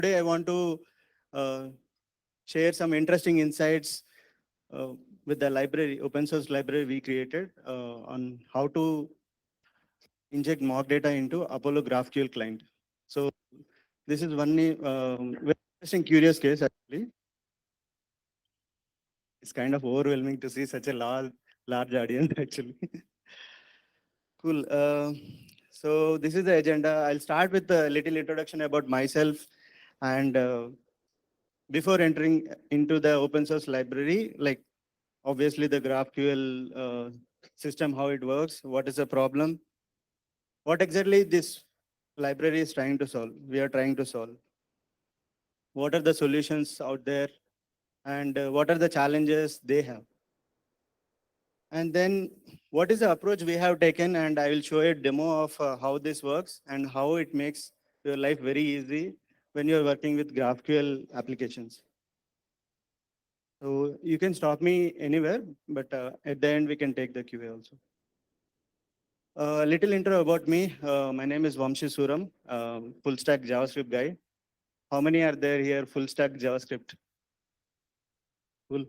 Today I want to uh, share some interesting insights uh, with the library, open source library we created on how to inject mock data into Apollo GraphQL client. So this is one very interesting, curious case actually. It's kind of overwhelming to see such a large audience actually. Cool. So this is the agenda. I'll start with a little introduction about myself and before entering into the open source library, like obviously the GraphQL system, how it works, what is the problem, what exactly this library is trying to solve, we are trying to solve, what are the solutions out there, and what are the challenges they have. And then what is the approach we have taken, and I will show a demo of how this works and how it makes your life very easy when you're working with GraphQL applications. So you can stop me anywhere, but at the end we can take the QA also. A little intro about me. My name is Vamshi Suram, full stack JavaScript guy. How many are there here full stack JavaScript? Cool.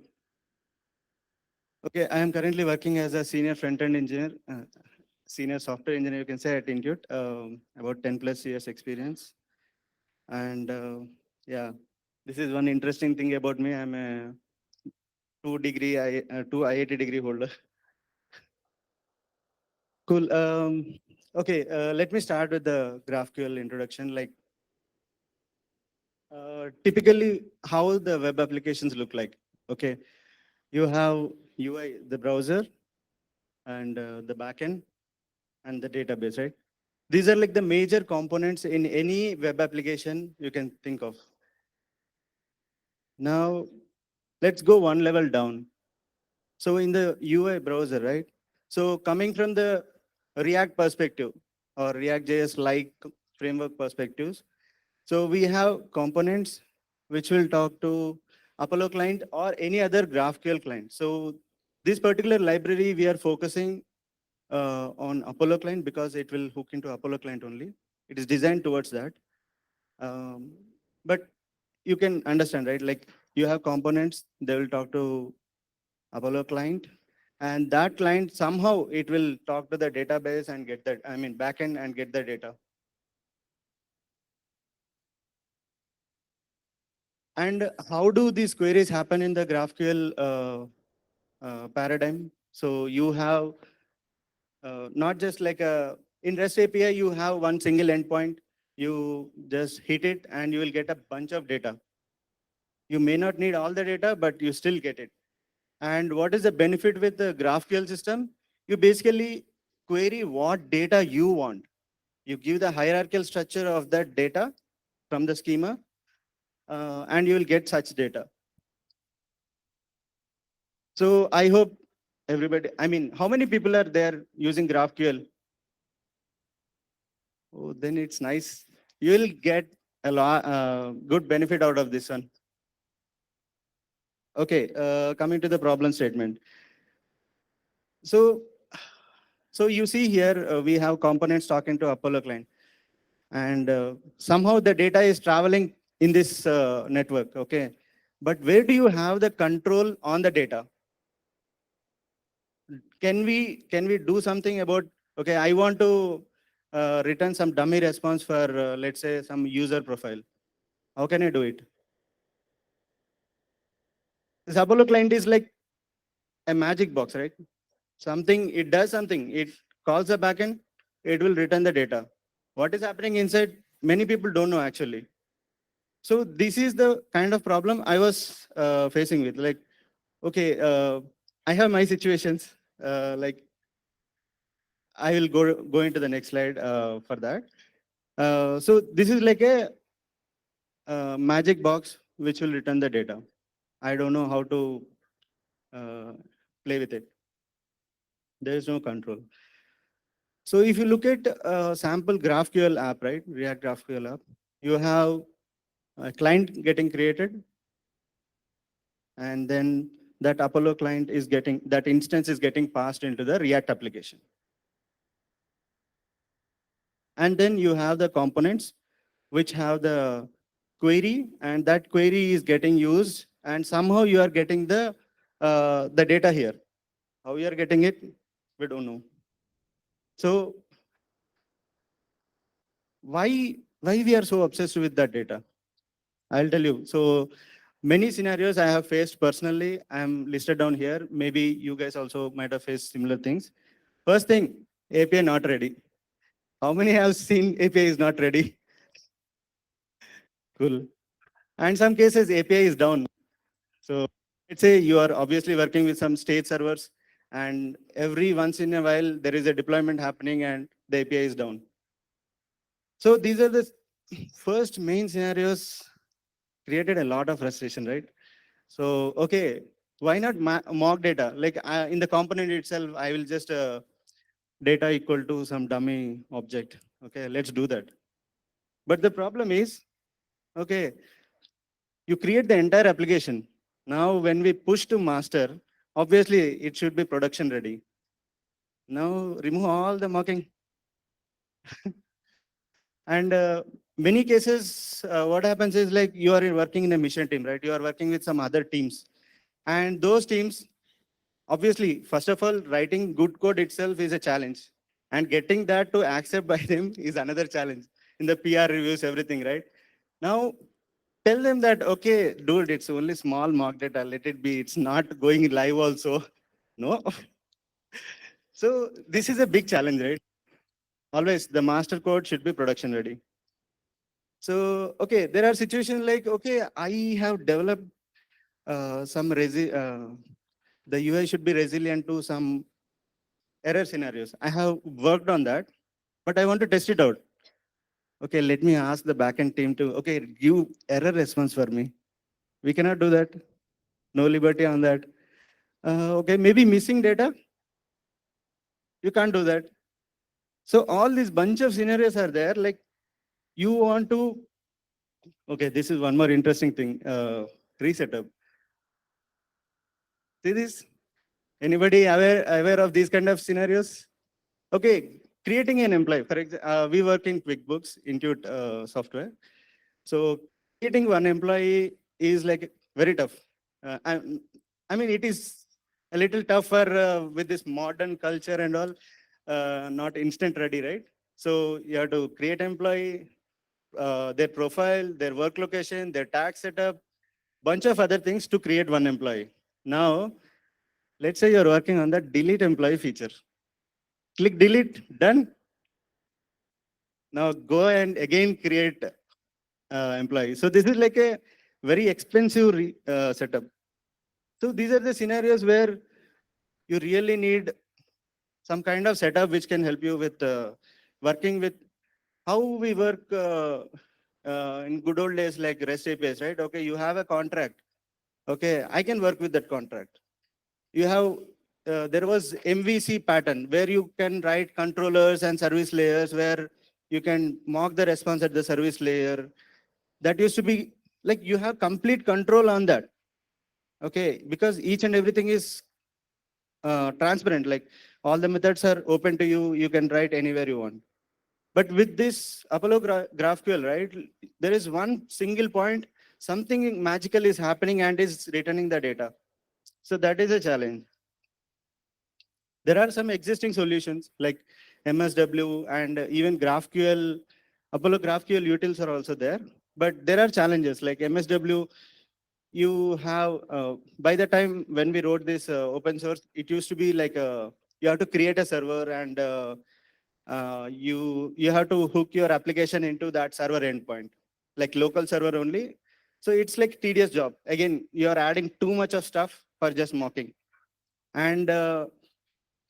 Okay, I am currently working as a senior front-end engineer, senior software engineer, you can say at Intuit, about 10 plus years experience. And yeah, this is one interesting thing about me. I'm a two IIT degree holder. Cool. Okay, let me start with the GraphQL introduction. Like typically how the web applications look like. Okay, you have UI, the browser, and the backend, and the database, right? These are like the major components in any web application you can think of. Now, let's go one level down. So in the UI browser, right? So coming from the React perspective or React.js like framework perspectives, so we have components which will talk to Apollo client or any other GraphQL client. So this particular library, we are focusing on Apollo client because it will hook into Apollo client only. It is designed towards that. Um, but you can understand, right? Like you have components, they will talk to Apollo client, and that client somehow it will talk to the database and get that, I mean, backend and get the data. And how do these queries happen in the GraphQL paradigm? So you have not just like in REST API, you have one single endpoint. You just hit it and you will get a bunch of data. You may not need all the data, but you still get it. And what is the benefit with the GraphQL system? You basically query what data you want. You give the hierarchical structure of that data from the schema, and you will get such data. So I hope everybody, I mean, how many people are there using GraphQL? Oh, then it's nice. You will get a lot good benefit out of this one. Okay, coming to the problem statement. So, so you see here we have components talking to Apollo client, and somehow the data is traveling in this network. Okay, but where do you have the control on the data? Can we do something about? Okay, I want to return some dummy response for let's say some user profile. How can I do it? This Apollo client is like a magic box, right? Something, it does something. It calls the backend, it will return the data. What is happening inside? Many people don't know actually. So this is the kind of problem I was facing with. Like, okay, I have my situations. Like, I will go into the next slide for that. So this is like a magic box which will return the data. I don't know how to uh, play with it. There is no control. So if you look at sample GraphQL app, right, React GraphQL app, you have a client getting created, and then that Apollo client is getting, that instance is getting passed into the React application. And then you have the components which have the query, and that query is getting used, and somehow you are getting the data here. How you are getting it, we don't know. So why we are so obsessed with that data? I'll tell you. So many scenarios I have faced personally. I'm listed down here. Maybe you guys also might have faced similar things. First thing, API not ready. How many have seen API is not ready? Cool. And some cases API is down. So let's say you are obviously working with some state servers, and every once in a while there is a deployment happening and the API is down. So these are the first main scenarios created a lot of frustration, right? So, okay, why not mock data? Like in the component itself, I will just data equal to some dummy object. Okay, let's do that. But the problem is, okay, you create the entire application. Now, when we push to master, obviously it should be production ready. Now, remove all the mocking. And many cases, what happens is like you are working in a mission team, right? You are working with some other teams. And those teams, obviously, first of all, writing good code itself is a challenge. And getting that to accept by them is another challenge in the PR reviews, everything, right? Now, tell them that, okay, dude, it's only small mock data, let it be. It's not going live also. No. So this is a big challenge, right? Always the master code should be production ready. So, okay, there are situations like, okay, I have developed the UI should be resilient to some error scenarios. I have worked on that, but I want to test it out. Okay, let me ask the backend team to, okay, give error response for me. We cannot do that. No liberty on that. Okay, maybe missing data. You can't do that. So all these bunch of scenarios are there. Like you want to, okay, this is one more interesting thing. Resetup. See this? Anybody aware of these kind of scenarios? Okay, creating an employee. For example, we work in QuickBooks, Intuit software. So creating one employee is like very tough. I mean, it is a little tougher with this modern culture and all, not instant ready, right? So you have to create employee, their profile, their work location, their tax setup, bunch of other things to create one employee. Now, let's say you're working on the delete employee feature. Click delete, done. Now go and again create employee. So this is like a very expensive setup. So these are the scenarios where you really need some kind of setup which can help you with working with how we work in good old days like REST APIs, right? Okay, you have a contract. Okay, I can work with that contract. You have, there was MVC pattern where you can write controllers and service layers where you can mock the response at the service layer. That used to be like you have complete control on that. Okay, because each and everything is transparent. Like all the methods are open to you. You can write anywhere you want. But with this Apollo GraphQL, right, there is one single point, something magical is happening and is returning the data. So that is a challenge. There are some existing solutions like MSW and even GraphQL. Apollo GraphQL utils are also there. But there are challenges like MSW. You have, by the time when we wrote this open source, it used to be like you have to create a server and you have to hook your application into that server endpoint, like local server only. So it's like tedious job. Again, you are adding too much of stuff for just mocking. And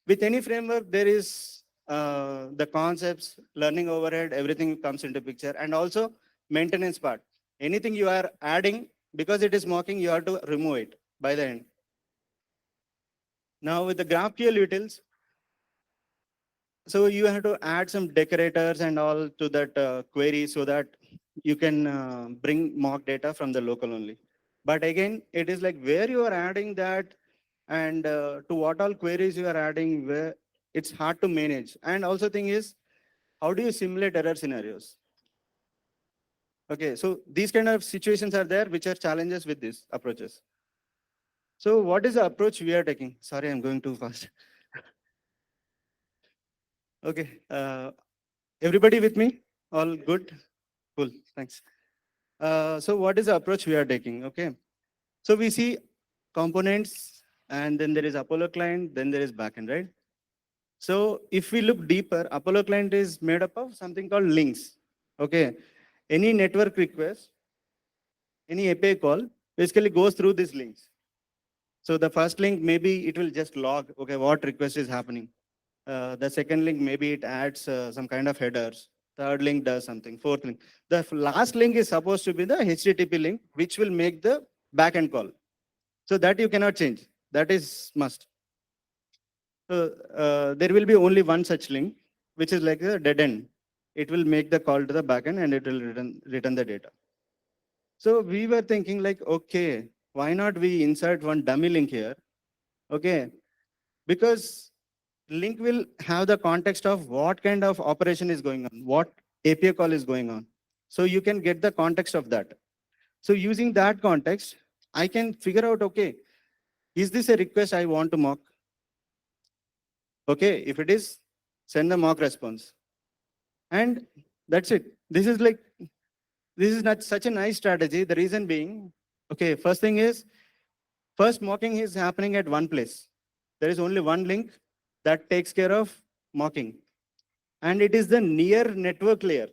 with any framework, there is the concepts, learning overhead, everything comes into picture, and also maintenance part. Anything you are adding, because it is mocking, you have to remove it by the end. Now with the GraphQL utils, so you have to add some decorators and all to that query so that you can bring mock data from the local only. But again, it is like where you are adding that and to what all queries you are adding, where it's hard to manage. And also thing is, how do you simulate error scenarios? Okay, so these kind of situations are there, which are challenges with these approaches. So what is the approach we are taking? Sorry, I'm going too fast. Okay, everybody with me? All good? Cool, thanks. So what is the approach we are taking? Okay, so we see components, and then there is Apollo client, then there is backend, right? So if we look deeper, Apollo client is made up of something called links. Okay, any network request, any API call basically goes through these links. So the first link, maybe it will just log, okay, what request is happening. The second link, maybe it adds some kind of headers. Third link does something. Fourth link. The last link is supposed to be the HTTP link, which will make the backend call. So that you cannot change. That is must. So there will be only one such link, which is like a dead end. It will make the call to the backend and it will return the data. So we were thinking like, okay, why not we insert one dummy link here? Okay, because link will have the context of what kind of operation is going on, what API call is going on. So you can get the context of that. So using that context, I can figure out, okay, is this a request I want to mock? Okay, if it is, send the mock response. And that's it. This is not such a nice strategy. The reason being, okay, first thing is, first mocking is happening at one place. There is only one link that takes care of mocking. And it is the near network layer.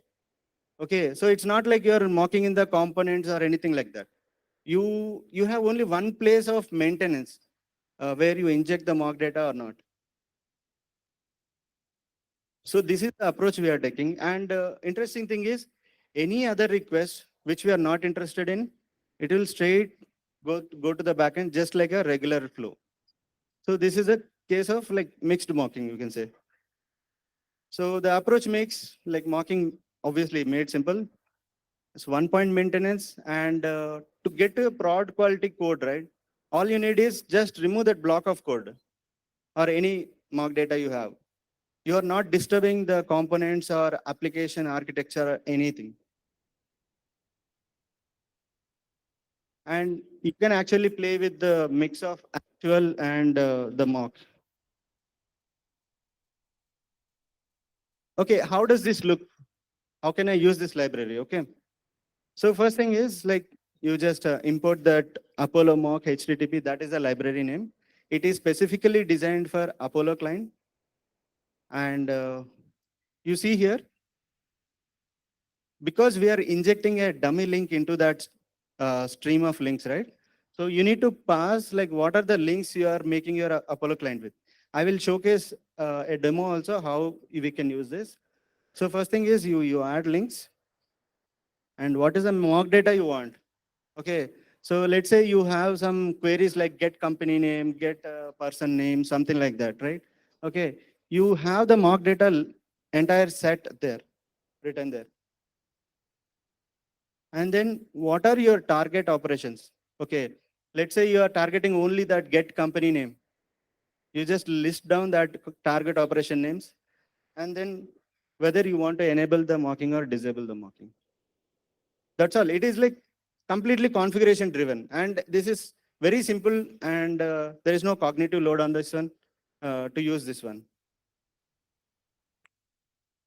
Okay, so it's not like you're mocking in the components or anything like that. You have only one place of maintenance where you inject the mock data or not. So this is the approach we are taking. And interesting thing is, any other request which we are not interested in, it will straight go to the backend just like a regular flow. So this is a case of like mixed mocking, you can say. So the approach makes like mocking obviously made simple. It's one point maintenance, and to get to a prod quality code, right? All you need is just remove that block of code or any mock data you have. You are not disturbing the components or application architecture or anything. And you can actually play with the mix of actual and the mock. Okay, how does this look? How can I use this library? Okay. So first thing is like you just import that Apollo mock HTTP. That is the library name. It is specifically designed for Apollo client. And you see here, because we are injecting a dummy link into that stream of links, right? So you need to pass like what are the links you are making your Apollo client with. I will showcase a demo also how we can use this. So first thing is you add links, and what is the mock data you want? Okay, so let's say you have some queries like get company name, get person name, something like that, right? Okay, you have the mock data entire set there, written there. And then what are your target operations? Okay, let's say you are targeting only that get company name. You just list down that target operation names, and then whether you want to enable the mocking or disable the mocking. That's all. It is like completely configuration driven. And this is very simple, and there is no cognitive load on this one to use this one.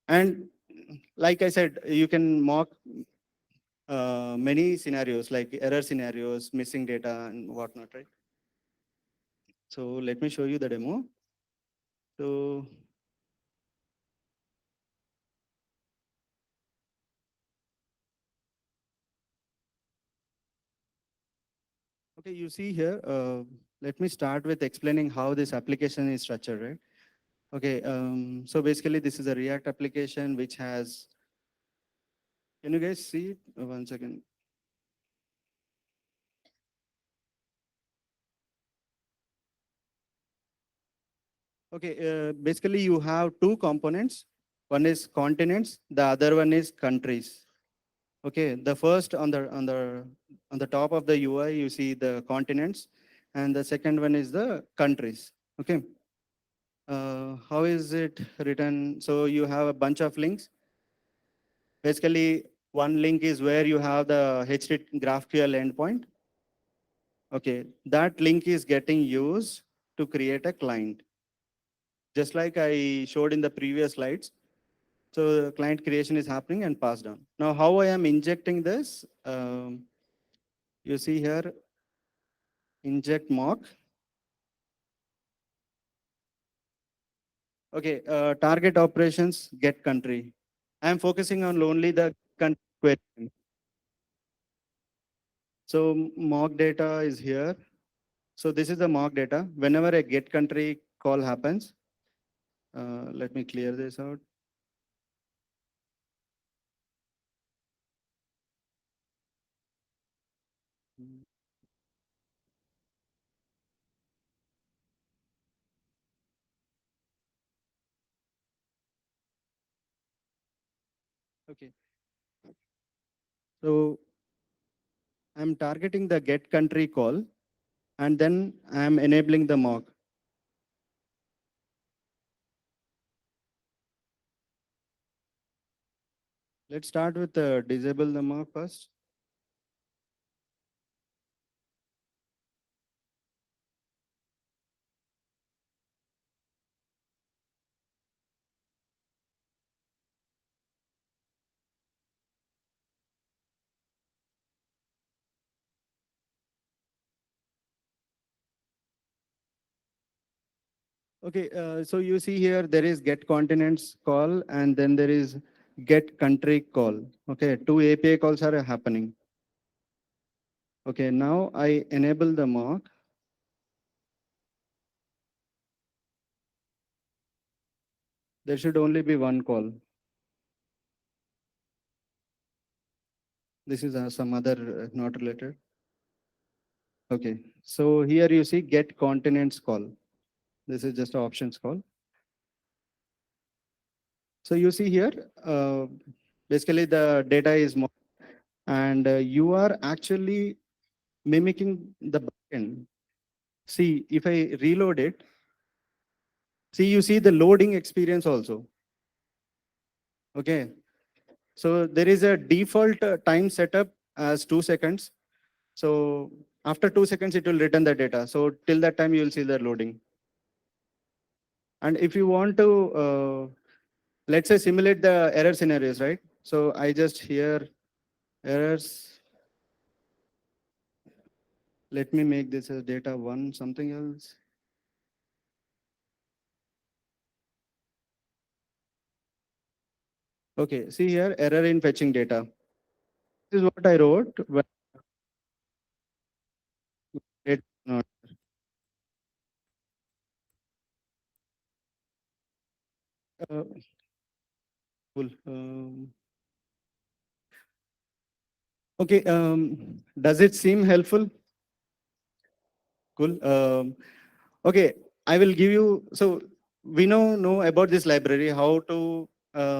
And like I said, you can mock many scenarios like error scenarios, missing data and whatnot, right? So let me show you the demo. So, okay, you see here, let me start with explaining how this application is structured, right? Okay, so basically this is a React application which has, can you guys see it? 1 second. Okay, basically you have two components. One is continents, the other one is countries. Okay, the first on the top of the UI, you see the continents, and the second one is the countries. Okay. How is it written? So you have a bunch of links. Basically, One link is where you have the HTTP GraphQL endpoint. Okay, that link is getting used to create a client. Just like I showed in the previous slides. So client creation is happening and passed on. Now, how I am injecting this? You see here, inject mock. Okay, target operations, get country. I'm focusing on only the country query. So mock data is here. So this is the mock data. Whenever a get country call happens, let me clear this out. Okay. So I'm targeting the get country call and then I'm enabling the mock. Let's start with disable the mock first. Okay, so you see here, there is get continents call and then there is get country call. Okay, two API calls are happening. Okay, now I enable the mock. There should only be one call. This is some other not related. Okay, so here you see get continents call. This is just an options call. So you see here, basically the data is more, and you are actually mimicking the backend. See, if I reload it, see, you see the loading experience also. Okay, so there is a default time setup as 2 seconds. So after 2 seconds, it will return the data. So till that time, you will see the loading. And if you want to, let's say, simulate the error scenarios, right? So I just here errors. Let me make this as data one, something else. Okay, see here, error in fetching data. This is what I wrote. When it, not, uh, cool. Okay, does it seem helpful? Cool. Okay, I will give you, so we know about this library, how to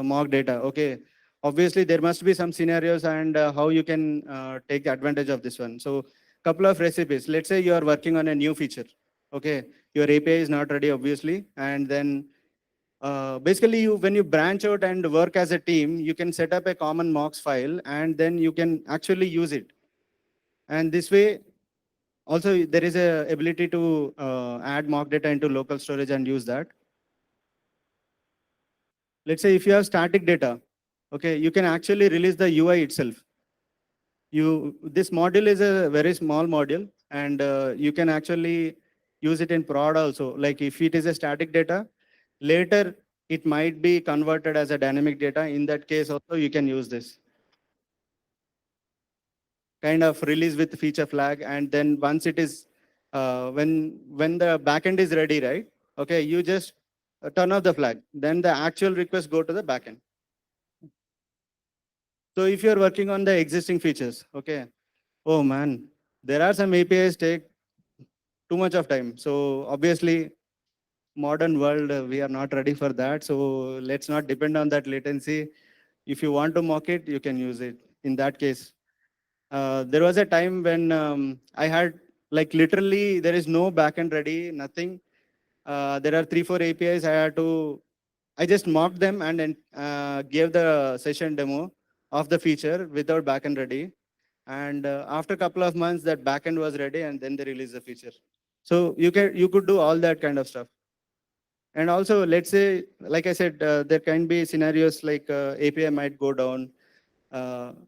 mock data. Okay, obviously there must be some scenarios and how you can take advantage of this one. So couple of recipes. Let's say you are working on a new feature. Okay, your API is not ready, obviously, and then basically you when you branch out and work as a team, you can set up a common mocks file and then you can actually use it. And this way, also, there is a ability to add mock data into local storage and use that. Let's say if you have static data, okay, you can actually release the UI itself. This module is a very small module, and you can actually use it in prod also. Like if it is a static data, later it might be converted as a dynamic data. In that case, also you can use this kind of release with feature flag, and then once it is when the backend is ready, right? Okay, you just turn off the flag. Then the actual request go to the backend. So if you're working on the existing features, okay, oh man, there are some APIs take too much of time. So obviously, modern world we are not ready for that. So let's not depend on that latency. If you want to mock it, you can use it. In that case, there was a time when I had like literally there is no backend ready, nothing. There are 3, 4 APIs. I just mocked them and then gave the session demo. of the feature without backend ready. And after a couple of months, that backend was ready, and then they release the feature. So you could do all that kind of stuff. And also, let's say, like I said, there can be scenarios like API might go down.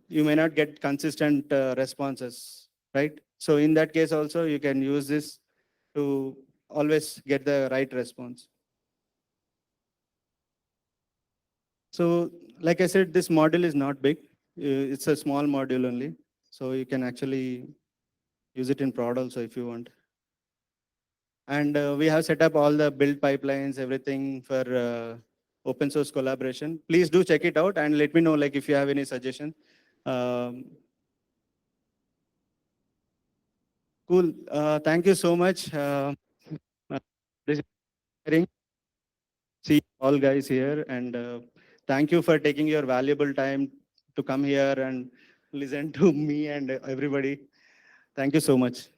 You may not get consistent responses, right? So in that case also, you can use this to always get the right response. So like I said, this module is not big. It's a small module only. So you can actually use it in prod also if you want. And we have set up all the build pipelines, everything for open source collaboration. Please do check it out and let me know like if you have any suggestion. Um, cool. Thank you so much. This is sharing. See all guys here, and thank you for taking your valuable time to come here and listen to me and everybody. Thank you so much.